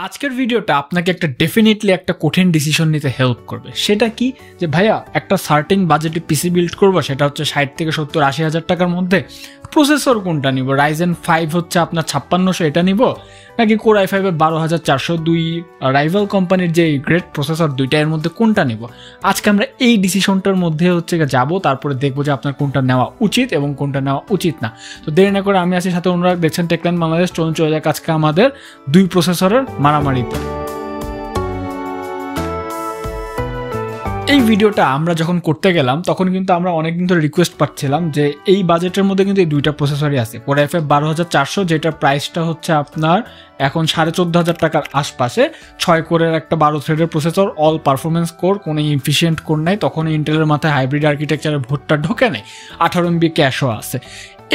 আজকের ভিডিওটা আপনাকে একটা ডেফিনেটলি একটা কঠিন ডিসিশন নিতে হেল্প করবে। সেটা কি যে ভাইয়া একটা সার্টেন বাজেটে পিসি বিল্ড করবো, সেটা হচ্ছে 60 থেকে 70-80 হাজার টাকার মধ্যে। প্রসেসর কোনটা নিব? রাইজেন 5 হচ্ছে আপনার 5600, এটা নিব নাকি কোর i5 এর 12400? দুই রাইভাল কোম্পানির যে গ্রেট প্রসেসর দুইটা, এর মধ্যে কোনটা নিব? আজকে আমরা এই ডিসিশনটার মধ্যে হচ্ছে যাব, তারপরে দেখবো যে আপনার কোনটা নেওয়া উচিত এবং কোনটা নেওয়া উচিত না। তো দেরি না করে আমি আছি সাথে অনুরাগ, দেখছেন টেকল্যান্ড বাংলাদেশ। চলে যাক আজকে আমাদের দুই প্রসেসরের মারামারিতে। এই ভিডিওটা আমরা যখন করতে গেলাম তখন কিন্তু আমরা অনেকদিন ধরে রিকোয়েস্ট পাচ্ছিলাম যে এই বাজেটের মধ্যে কিন্তু এই দুইটা প্রসেসরই আছে। কোর i5 12400, যেটার প্রাইসটা হচ্ছে আপনার এখন 14,500 টাকার আশপাশে। 6 কোরের একটা 12 থ্রেডের প্রসেসর, অল পারফরমেন্স কোর, কোনো ইনফিশিয়েন্ট কোর নাই। তখন ইন্টেলের মাথায় হাইব্রিড আর্কিটেকচারের ভোটটা ঢোকে নেই, 18 MB ক্যাশও আছে।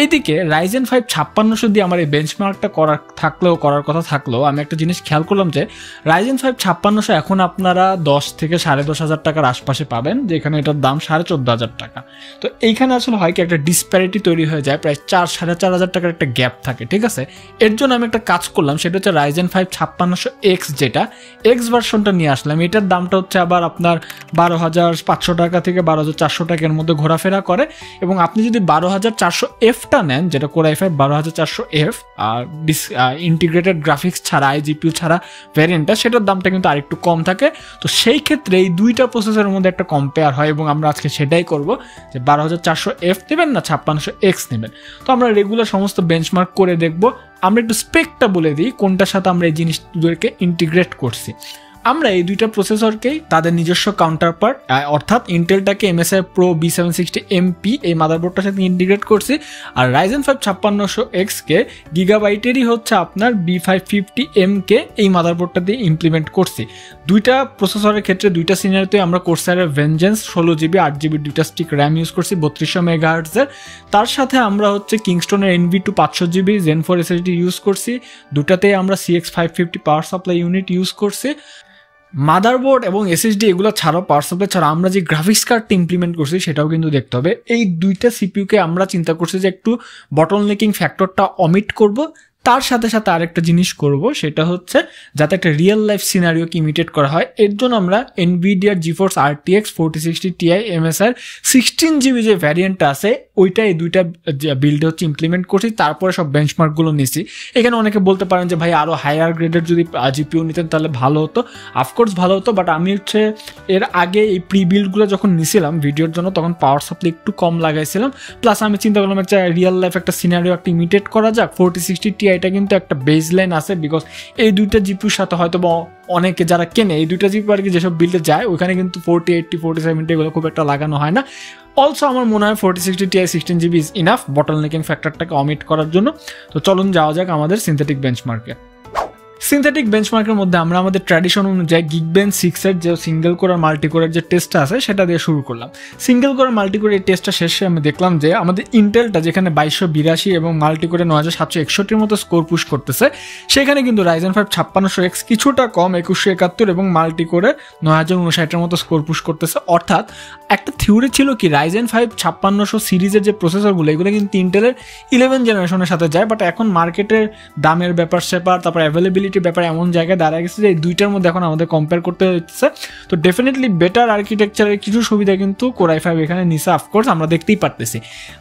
এইদিকে রাইজেন 5 5600 দিয়ে আমার এই বেঞ্চমার্কটা করার কথা থাকলেও আমি একটা জিনিস খেয়াল করলাম যে রাইজেন 5 5600 এখন আপনারা 10 থেকে 10,500 টাকার আশপাশে পাবেন, যেখানে এটার দাম 14,500 টাকা। তো এইখানে আসলে হয় কি, একটা ডিসপ্যারিটি তৈরি হয়ে যায়, প্রায় 4-4,500 টাকার একটা গ্যাপ থাকে, ঠিক আছে। এর জন্য আমি একটা কাজ করলাম, সেটা হচ্ছে রাইজেন 5 5600X, যেটা এক্স ভার্সনটা নিয়ে আসলাম। এটার দামটা হচ্ছে আবার আপনার 12,500 টাকা থেকে 12,400 টাকার মধ্যে ঘোরাফেরা করে। এবং আপনি যদি 12,400F নেন, যেটা কোর i5 12400F আর ইন্টিগ্রেটেড গ্রাফিক্স ছাড়া, IGPU ছাড়া ভ্যারিয়েন্টটা, সেটার দামটা কিন্তু আরেকটু কম থাকে। তো সেই ক্ষেত্রে এই দুইটা প্রসেসরের মধ্যে একটা কম্পেয়ার হয় এবং আমরা আজকে সেটাই করব যে 12400F নেবেন না 5600X নেবেন। তো আমরা রেগুলার সমস্ত বেঞ্চমার্ক করে দেখব। আমরা একটু স্পেকটা বলে দিই কোনটার সাথে আমরা এই জিনিসগুলোকে ইন্টিগ্রেট করছি। আমরা এই দুইটা প্রসেসরকেই তাদের নিজস্ব কাউন্টারপার্ট, অর্থাৎ ইন্টেলটাকে MSI Pro B760MP এই মাদারবোর্ডটার সাথে ইন্টিগ্রেট করছি, আর রাইজেন 5 5600X কে গিগাবাইটেরই হচ্ছে আপনার B550M কে এই মাদারবোর্ডটা দিয়ে ইমপ্লিমেন্ট করছি। দুইটা প্রসেসরের ক্ষেত্রে দুইটা সিনারিতে আমরা কোর্সারের ভেঞ্জেন্স 16GB 8GB দুইটা স্টিক র্যাম ইউজ করছি 3200 MHz এর। তার সাথে আমরা হচ্ছে কিংস্টনের NV2 500GB Zen 4 SSD use করছি। দুটাতেই আমরা CX550 power supply unit use করছি। মাদারবোর্ড এবং SSD এগুলো ছাড়াও, পাওয়ার সাপ্লাই ছাড়া আমরা যে গ্রাফিক্স কার্ডটা ইমপ্লিমেন্ট করছি সেটাও কিন্তু দেখতে হবে। এই দুইটা সিপিইউকে আমরা চিন্তা করছি যে একটু বটলনেকিং ফ্যাক্টরটা অমিট করব। তার সাথে সাথে আরেকটা জিনিস করব, সেটা হচ্ছে যাতে একটা রিয়েল লাইফ সিনারিওকে ইমিটেট করা হয়। এর জন্য আমরা NVIDIA GeForce RTX 4060 Ti MSI 16GB যে ভ্যারিয়েন্টটা আছে, ওইটা এই দুইটা বিল্ডে হচ্ছে ইমপ্লিমেন্ট করছি। তারপরে সব বেঞ্চমার্কগুলো নিছি। এখানে অনেকে বলতে পারেন যে ভাই আরও হায়ার গ্রেডের যদি GPU নিতেন তাহলে ভালো হতো। অফকোর্স ভালো হতো, বাট আমি হচ্ছে এর আগে এই প্রি বিল্ডগুলো যখন নিছিলাম ভিডিওর জন্য, তখন পাওয়ার সাপ্লাই একটু কম লাগাইছিলাম। প্লাস আমি চিন্তা করলাম একটা রিয়েল লাইফ একটা সিনারিও একটা ইমিটেট করা যাক। 4060 Ti এটা কিন্তু একটা বেস লাইন আছে, বিকজ এই দুইটা জিপিউর সাথে হয়তো বা অনেকে যারা কেনে এই দুইটা জিপি আর কি যেসব বিল্ডে যায়, ওইখানে কিন্তু 40, 80, 40, 70 এগুলো খুব একটা লাগানো হয় না। অলসো আমার মনে হয় 4060 Ti 16GB is enough bottlenecking ফ্যাক্টরটাকে অমিট করার জন্য। তো চলুন যাওয়া যাক আমাদের সিনথেটিক বেঞ্চমার্কে। সিনথেটিক বেঞ্চমার্কের মধ্যে আমরা আমাদের ট্র্যাডিশন অনুযায়ী Geekbench 6 এর যে সিঙ্গেল কোর আর মাল্টি কোরের যে টেস্টটা আছে সেটা দিয়ে শুরু করলাম। সিঙ্গেল কোর আর মাল্টি কোরের এই টেস্টটা শেষে আমি দেখলাম যে আমাদের ইন্টেলটা যেখানে 2282 এবং মাল্টি কোরে 9761 মতো স্কোর পুশ করতেছে, সেখানে কিন্তু রাইজেন 5 5600X কিছুটা কম 2171 এবং মাল্টি কোরে 9059 মতো স্কোর পুশ করতেছে। অর্থাৎ একটা থিওরি ছিল কি, রাইজেন 5 5600 সিরিজের যে প্রসেসরগুলো এগুলো কিন্তু ইন্টেলের 11 জেনারেশনের সাথে যায়, বাট এখন মার্কেটের দামের ব্যাপার স্যাপার, তারপর অ্যাভেলেবিলিটি ব্যাপারে এমন জায়গায় দাঁড়ায় গেছে যে এই দুইটার মধ্যে এখন আমাদের কম্পেয়ার করতে হচ্ছে। তো ডেফিনেটলি বেটার আর্কিটেকচারের কিছু সুবিধা কিন্তু কোর i5 এখানে নিচে অফকোর্স আমরা দেখতেই পারতেছি।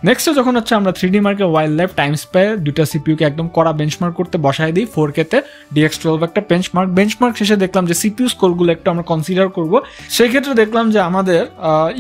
নেক্সটে যখন হচ্ছে আমরা 3D মার্কে ওয়াইল্ড লাইফ টাইম স্পেয়ার দুইটা সিপিইউকে একদম কড়া বেঞ্চমার্ক করতে বসাই দিই। 4K তে DX12 একটা বেঞ্চমার্ক শেষে দেখলাম যে সিপিইউ স্কোরগুলো একটু আমরা কনসিডার করব। সেই ক্ষেত্রে দেখলাম যে আমাদের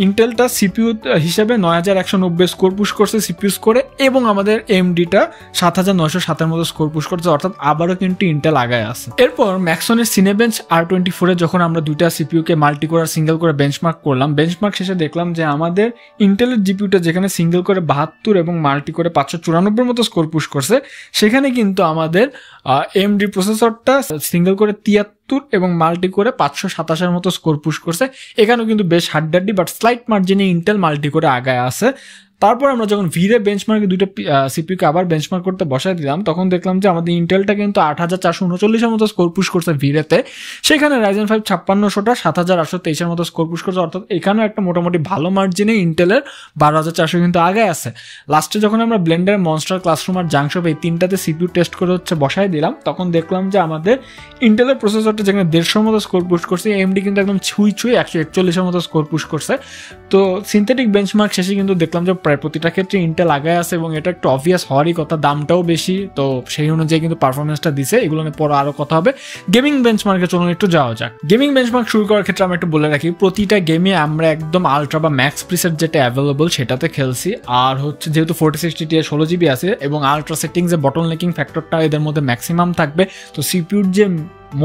ইন্টেলটা সিপিইউ হিসেবে 9190 স্কোর পুশ করছে সিপিইউ স্কোরে, এবং আমাদের AMDটা 7907 এর মতো স্কোর পুশ করছে। অর্থাৎ আবারও কিন্তু ইন্টেল আগায় আছে। এরপর ম্যাক্সনের সিনেবেঞ্চ R24 এ যখন আমরা দুইটা সিপিইউকে মাল্টি কোর আর সিঙ্গেল করে বেঞ্চমার্ক করলাম, বেঞ্চমার্ক শেষে দেখলাম যে আমাদের ইন্টেলের জিপিইউটা যেখানে সিঙ্গেল করে 72 এবং মাল্টি করে 594 মতো স্কোর পুশ করছে, সেখানে কিন্তু আমাদের AMD প্রসেসরটা সিঙ্গেল করে 270 এবং মাল্টি করে 527 মতো স্কোর পুশ করছে। এখানেও কিন্তু বেশ হাড্ডাড্ডি বাট স্লাইট মার্জিনে ইন্টেল মাল্টি করে আগায় আছে। তারপর আমরা যখন ভিরে বেঞ্চমার্কে দুইটা সিপিইউকে আবার বেঞ্চমার্ক করতে বসাই দিলাম, তখন দেখলাম যে আমাদের ইন্টেলটা কিন্তু 8439 মতো স্কোর পুশ করছে ভিরেতে। সেখানে রাইজেন 5 5600টা 7823 মতো স্কোর পুশ করছে। অর্থাৎ এখানেও একটা মোটামুটি ভালো মার্জিনে ইন্টেলের 12400 কিন্তু আগে আছে। লাস্টে যখন আমরা ব্লেন্ডার, মনস্টার, ক্লাসরুম আর জাংশপ এই তিনটাতে সিপিইউ টেস্ট করে বসাই দিলাম, তখন দেখলাম যে আমাদের ইন্টেলের প্রসেসরটা যেখানে 150 মতো স্কোর পুশ করছে, এমডি কিন্তু একদম ছুঁই 141 মতো স্কোর পুশ করছে। তো সিনথেটিক বেঞ্চমার্ক শেষে কিন্তু দেখলাম যে প্রায় প্রতিটা ক্ষেত্রে ইন্টেল আগায় আছে এবং এটা একটু অবভিয়াস হওয়ারই কথা, দামটাও বেশি, তো সেই অনুযায়ী কিন্তু পারফরমেন্সটা দিছে। এগুলো নিয়ে পরে আরো কথা হবে। গেমিং বেঞ্চমার্কে চলুন একটু যাওয়া যাক। গেমিং বেঞ্চমার্ক শুরু করার ক্ষেত্রে আমি একটু বলে রাখি, প্রতিটা গেমে আমরা একদম আলট্রা বা ম্যাক্স প্রিসেট যেটা অ্যাভেলেবল সেটাতে খেলছি। আর হচ্ছে যেহেতু 4060 Ti 16GB আছে এবং আলট্রা সেটিংসে বটল নেকিং ফ্যাক্টরটা এদের মধ্যে ম্যাক্সিমাম থাকবে, তো সিপিইউর যে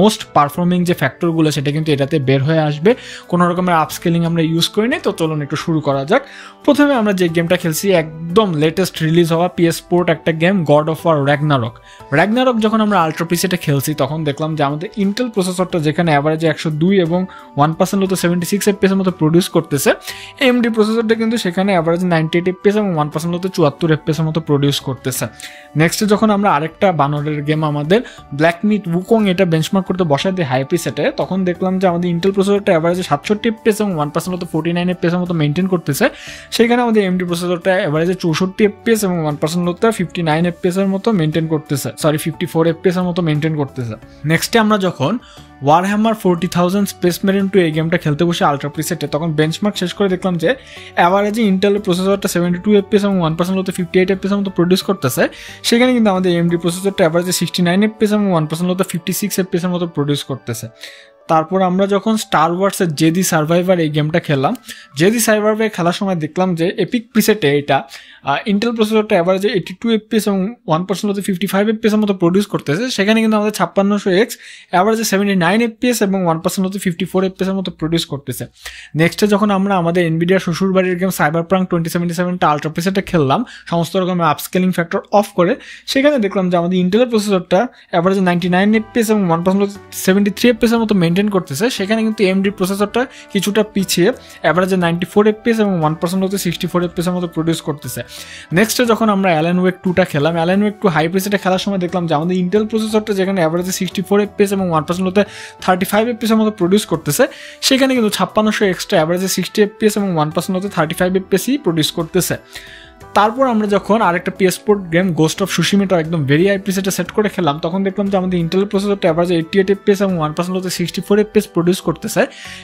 মোস্ট পারফর্মিং যে ফ্যাক্টরগুলো সেটা কিন্তু এটাতে বের হয়ে আসবে। কোনো রকমের আপস্কেলিং আমরা ইউজ করি নাই। তো চলুন একটু শুরু করা যাক। প্রথমে আমরা যে গেমটা খেলছি একদম লেটেস্ট রিলিজ হওয়া PS4 একটা game, God of War Ragnarok. যখন আমরা আলট্রা প্রিসেটে খেলছি তখন দেখলাম যে আমাদের ইন্টেল প্রসেসরটা যেখানে অ্যাভারেজে 102 এবং 1% হতো 76 FPS মতো প্রডিউস করতেছে, AMD প্রসেসরটা কিন্তু সেখানে অ্যাভারেজে 98 FPS এবং 1% হতো 74 FPS মতো প্রডিউস করতেছে। নেক্সট যখন আমরা আরেকটা বানরের গেম আমাদের ব্ল্যাক মিট উকং এটা বেঞ্চমার্ক করতে বসাই দিই হাই প্রিসেটে, তখন দেখলাম যে আমাদের ইন্টেল প্রসেসরটা অ্যাভারেজে 67 FPS এবং 1% হতো 49 FPS মতো মেনটেন করতেছে। সেখানে আমাদের AMD প্রসেসরটা অ্যাভারেজে 64 FPS এবং 1% হতো 59 FPS এর মতো মেনটেন করতেছে, 54 FPS এর মতো মেনটেন করতেছে। নেক্সটে আমরা যখন ওয়ারহ্যামার 40,000 স্পেস মেরিন 2 এই গেমটা খেলতে বসে আলট্রা প্রিসেটে, তখন বেঞ্চমার্ক শেষ করে দেখলাম যে অ্যাভারেজে ইন্টেলের প্রসেসরটা 72 FPS এবং 1% হতো 58 FPS মতো প্রডিউস করতেছে। সেখানে কিন্তু আমাদের AMD প্রসেসরটা অ্যাভারেজে 69 FPS এবং 1% হতো 56 FPS এর মতো প্রডিউস করতেছে। তারপর আমরা যখন স্টার ওয়ার্সের জেদি সার্ভাইভার এই গেমটা খেললাম, জেদি সার্ভাইভার খেলার সময় দেখলাম যে এপিক প্রিসেটে এটা ইন্টেল প্রসেসরটা অ্যাভারেজে 82 FPS এবং 1% হতে 55 FPS এর মতো প্রডিউস করতেছে। সেখানে কিন্তু আমাদের 5600X অ্যাভারেজে 79 FPS এবং 1% হতে 54 FPS এর মতো প্রডিউস করতেছে। নেক্সটে যখন আমরা আমাদের এনভিডিয়ার শ্বশুরবাড়ির গেম সাইবারপ্রাঙ্ক 2077টা আলট্রা প্রিসেটে খেললাম সমস্ত রকমের আপস্কেলিং ফ্যাক্টর অফ করে, সেখানে দেখলাম যে আমাদের ইন্টেলের প্রসেসরটা অ্যাভারেজে 99 FPS এবং 1% হতে 73 FPS এর মতো মেনটেন করতেছে। সেখানে কিন্তু AMD প্রসেসরটা কিছুটা পিছিয়ে অ্যাভারেজে 94 FPS এবং 1% হতে 64 FPS এর মতো প্রডিউস করতেছে। নেক্সটে যখন আমরা অ্যালান ওয়েক 2টা খেলাম, অ্যালান ওয়েক 2 হাই প্রিসেটে খেলার সময় দেখলাম যে আমাদের ইন্টেল প্রসেসরটা যেখানে অ্যাভারেজে 64 FPS এবং 1% হতে 35 FPS এর মতো প্রডিউস করতেছে, সেখানে কিন্তু 5600 এক্সট্রা অ্যাভারেজে 60 FPS এবং 1% হতে 35 FPSই প্রডিউস করতেছে। তারপর আমরা যখন আরেকটা PS4 গেম গোস্ট অফ সুশিমিটা একদম ভেরি হাই প্রিসেটে সেট করে খেলাম, তখন দেখলাম যে আমাদের ইন্টেল প্রসেসরটা অ্যাভারেজে 88 FPS এবং 1% হতে 64 FPS প্রডিউস করতেছে।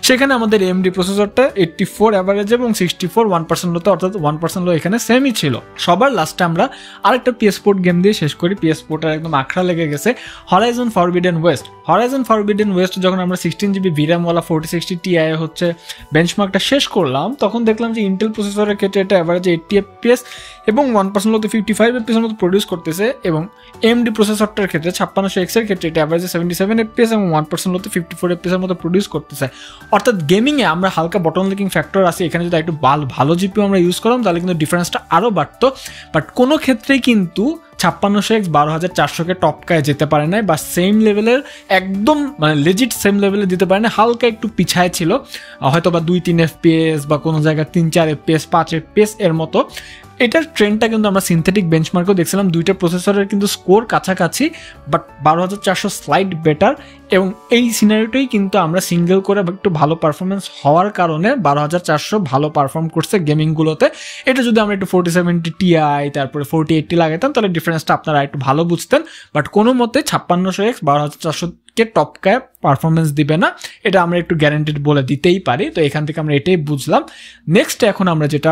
সেখানে আমাদের AMD প্রসেসরটা 84 অ্যাভারেজ এবং 64 1% হতে, অর্থাৎ 1% এখানে সেমই ছিল। সবার লাস্টে আমরা আরেকটা PS4 গেম দিয়ে শেষ করি। PS4টার একদম আখড়া লেগে গেছে, হরাইজন ফরবিডেন ওয়েস্ট। যখন আমরা 16GB VRAM ওয়ালা 4060 Ti হচ্ছে বেঞ্চমার্কটা শেষ করলাম, তখন দেখলাম যে ইন্টেল প্রসেসরের ক্ষেত্রে এটা অ্যাভারেজে 80 FPS এবং 1% হতে 55 FPS এর মতো প্রডিউস করতেছে, এবং AMD প্রসেসরটার ক্ষেত্রে 5600X এর ক্ষেত্রে এটা অ্যাভারেজে 77 FPS এবং 1% হতে 54 FPS এর মতো প্রডিউস করতেছে। অর্থাৎ গেমিংয়ে আমরা হালকা বটল নেকিং ফ্যাক্টর আছে, এখানে যদি একটু ভালো জিপিইউ আমরা ইউজ করলাম তাহলে কিন্তু ডিফারেন্সটা আরও বাড়তো। বাট কোনো ক্ষেত্রেই কিন্তু 5600X 12400-কে টপকায় যেতে পারে না, বা সেম লেভেলের একদম মানে লেজিট সেম লেভেলে দিতে পারে না, হালকা একটু পিছায় ছিল, হয়তো বা 2-3 FPS বা কোনো জায়গায় 3-4 FPS 5 FPS এর মতো। এটার ট্রেন্ডটা কিন্তু আমরা সিনথেটিক বেঞ্চমার্কেও দেখছিলাম, দুইটা প্রসেসরের কিন্তু স্কোর কাছাকাছি, বাট 12400 স্লাইড বেটার। এবং এই সিনারিওটাই কিন্তু আমরা সিঙ্গেল করে একটু ভালো পারফরমেন্স হওয়ার কারণে 12400 ভালো পারফর্ম করছে গেমিংগুলোতে। এটা যদি আমরা একটু 4070 Ti তারপরে 4080 লাগাতাম তাহলে ডিফারেন্সটা আপনারা একটু ভালো বুঝতেন। বাট কোনো মতে 5600X 12400-কে টপকায় পারফরমেন্স দিবে না, এটা আমরা একটু গ্যারান্টেড বলে দিতেই পারি। তো এখান থেকে আমরা এটাই বুঝলাম। নেক্সট এখন আমরা যেটা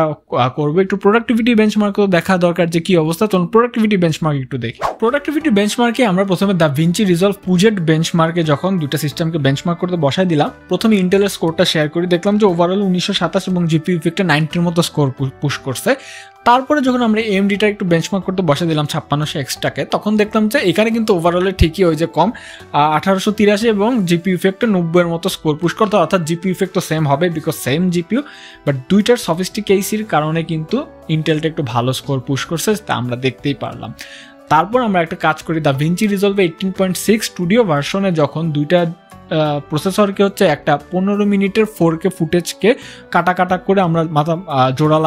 করবো, একটু প্রোডাক্টিভিটি বেঞ্চমার্কও দেখা দরকার যে কি অবস্থা। চলুন প্রোডাক্টিভিটি বেঞ্চমার্ক একটু দেখি। প্রোডাক্টিভিটি বেঞ্চমার্কে আমরা প্রথমে দাভিঞ্চি রিজলভ পুজেট বেঞ্চমার্কে যখন দুইটা সিস্টেমকে বেঞ্চমার্ক করতে বসাই দিলাম, প্রথমে ইন্টেলের স্কোরটা শেয়ার করি, দেখলাম যে ওভারঅল 1927 এবং জিপিইউ ইফেক্টে 90-র মতো স্কোর পুশ করছে। তারপরে যখন আমরা AMDটা একটু বেঞ্চমার্ক করতে বসে দিলাম 5600Xটাকে, তখন দেখলাম যে এখানে কিন্তু ওভারঅলে ঠিকই ওই যে কম 1883 এবং জিপিইউ ইফেক্টে 90-এর মতো স্কোর পুশ করতে, অর্থাৎ জিপিইউ ইফেক্ট তো সেম হবে বিকজ সেম জিপিইউ, বাট দুইটার সফিস্টিকেসির কারণে কিন্তু ইন্টেলটা একটু ভালো স্কোর পুশ করছে, তা আমরা দেখতেই পারলাম। তারপর আমরা একটা কাজ করি, দাভিঞ্চি রিজলভ 18.6 স্টুডিও ভার্সনে যখন দুইটা প্রসেসরকে হচ্ছে একটা 15 মিনিটের 4K ফুটেজকে কাটা করে আমরা জোড়া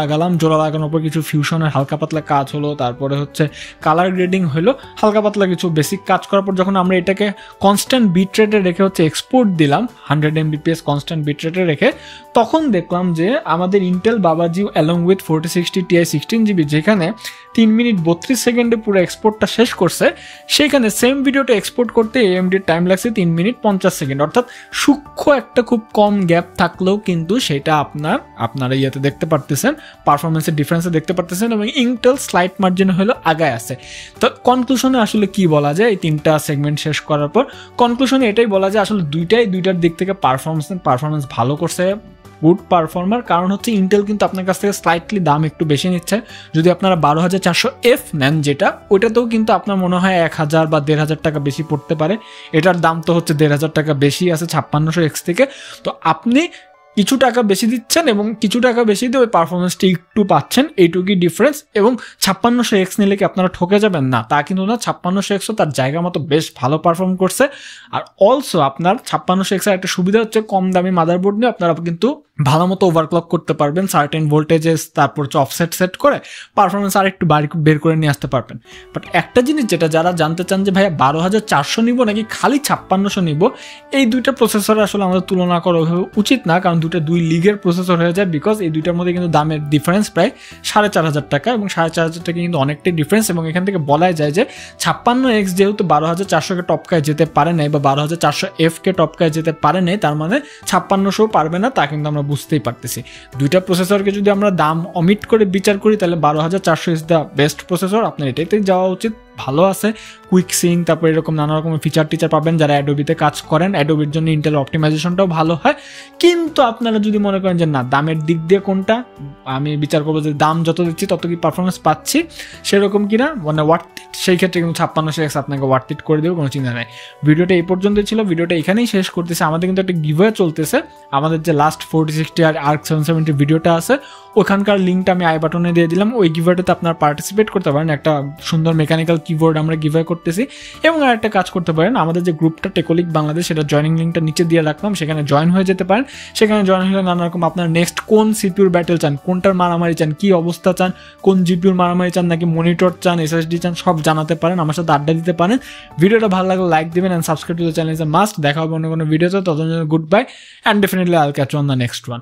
লাগানোর পর কিছু ফিউশনের হালকা পাতলা কাজ হলো, তারপরে হচ্ছে কালার গ্রেডিং হলো, হালকা পাতলা কিছু বেসিক কাজ করার পর যখন আমরা এটাকে কনস্ট্যান্ট বিট রেটে রেখে হচ্ছে এক্সপোর্ট দিলাম 100 Mbps কনস্ট্যান্ট বিট রেটে রেখে, তখন দেখলাম যে আমাদের ইন্টেল বাবাজি অ্যালং উইথ 4060 Ti 16GB যেখানে 3 মিনিট 32 সেকেন্ডে পুরো এক্সপোর্টটা শেষ করছে, সেখানে সেম ভিডিওটা এক্সপোর্ট করতে AMDর টাইম লাগছে 3 মিনিট 50 সেকেন্ড। অর্থাৎ সূক্ষ্ম একটা খুব কম গ্যাপ থাকলেও কিন্তু সেটা আপনারা ইয়েতে দেখতে পারতেছেন, পারফরমেন্সের ডিফারেন্সে দেখতে পারতেছেন, এবং ইন্টেল স্লাইট মার্জিনে হলো আগায় আছে। তো কনক্লুশনে আসলে কি বলা যায় এই 3টা সেগমেন্ট শেষ করার পর? কনক্লুশনে এটাই বলা যায় আসলে দুইটার দিক থেকে পারফরমেন্স ভালো করছে, গুড পারফর্মার। কারণ হচ্ছে ইন্টেল কিন্তু আপনার কাছ থেকে স্লাইটলি দাম একটু বেশি নিচ্ছে। যদি আপনারা 12400F নেন যেটা, ওইটাতেও কিন্তু আপনার মনে হয় 1000 বা 1500 টাকা বেশি পড়তে পারে। এটার দাম তো হচ্ছে 1500 টাকা বেশি আছে 5600X থেকে। তো আপনি কিছু টাকা বেশি দিচ্ছেন এবং কিছু টাকা বেশি দিয়ে ওই পারফরমেন্সটা একটু পাচ্ছেন, এইটুকুই ডিফারেন্স। এবং 5600X নিলে কি আপনারা ঠকে যাবেন? না, তা কিন্তু না। 5600Xও তার জায়গা মতো বেশ ভালো পারফর্ম করছে। আর অলসো আপনার 5600X এর একটা সুবিধা হচ্ছে কম দামি মাদারবোর্ড নিয়ে আপনারা কিন্তু ভালো মতো ওভারক্লক করতে পারবেন, সার্টেন ভোল্টেজেস, তারপর হচ্ছে অফসেট সেট করে পারফরমেন্স আর একটু বের করে নিয়ে আসতে পারবেন। বাট একটা জিনিস যেটা যারা জানতে চান যে ভাইয়া 12400 নিব নাকি খালি 5600 নিব, এই দুইটা প্রসেসর আসলে আমাদের তুলনা করা ওইভাবে উচিত না, কারণ দুই লিগের প্রসেসর হয়ে যায়। বিকজ এই দুইটার মধ্যে কিন্তু দামের ডিফারেন্স প্রায় 4500 টাকা, এবং 4500 টাকা কিন্তু অনেকটাই ডিফারেন্স। এবং এখান থেকে বলাই যায় যে 56X যেহেতু 12400-কে টপকায় যেতে পারে নাই বা 12400F-কে টপকায় যেতে পারে নাই, তার মানে 5600 পারবে না তা কিন্তু আমরা বুঝতেই পারতেছি। দুইটা প্রসেসরকে যদি আমরা দাম অমিট করে বিচার করি তাহলে 12400 ইজ দ্য বেস্ট প্রসেসর। আপনার এটাইতেই যাওয়া উচিত, ভালো আছে, কুইক সিং, তারপর এরকম নানা রকমের ফিচার পাবেন। যারা অ্যাডোবিতে কাজ করেন, অ্যাডোবির জন্য ইন্টেল অপটিমাইজেশনটাও ভালো হয়। কিন্তু আপনারা যদি মনে করেন যে না, দামের দিক দিয়ে কোনটা আমি বিচার করবো, যে দাম যত দিচ্ছি তত কি পারফরমেন্স পাচ্ছি সেরকম কিনা, মানে ওয়ার্থ ইট, সেই ক্ষেত্রে কিন্তু 5600X আপনাকে ওয়ার্থ ইট করে দেবে, কোনো চিন্তা নেই। ভিডিওটা এই পর্যন্তই ছিল, ভিডিওটা এখানেই শেষ করতেছে। আমাদের কিন্তু একটা গিভওয়ে চলতেছে, আমাদের যে লাস্ট 4060 আর ARC 770 ভিডিওটা আছে ওখানকার লিঙ্কটা আমি আই বাটনে দিয়ে দিলাম। ওই গিভওয়েটাতে আপনারা পার্টিসিপেট করতে পারেন, একটা সুন্দর মেকানিক্যাল কিবোর্ড আমরা গিভওয়ে করতেছি। এবং আর একটা কাজ করতে পারেন, আমাদের যে গ্রুপটা টেকোলিক বাংলাদেশ, সেটা জয়নিং লিঙ্কটা নিচে দিয়ে রাখলাম, সেখানে জয়েন হয়ে যেতে পারেন। সেখানে জয়েন হলে নানা রকম আপনার নেক্সট কোন সিপিউর ব্যাটেল চান, কোনটার মারামারি চান, কি অবস্থা চান, কোন জিপিউর মারামারি চান, নাকি মনিটর চান, এসএসডি চান, সব জানাতে পারেন, আমার সাথে আড্ডা দিতে পারেন। ভিডিওটা ভালো লাগলে লাইক দিবেন and subscribe to the channel is a must. দেখা হবে অন্য কোনো ভিডিওতে, ততদিন good bye and definitely I'll catch on the next one.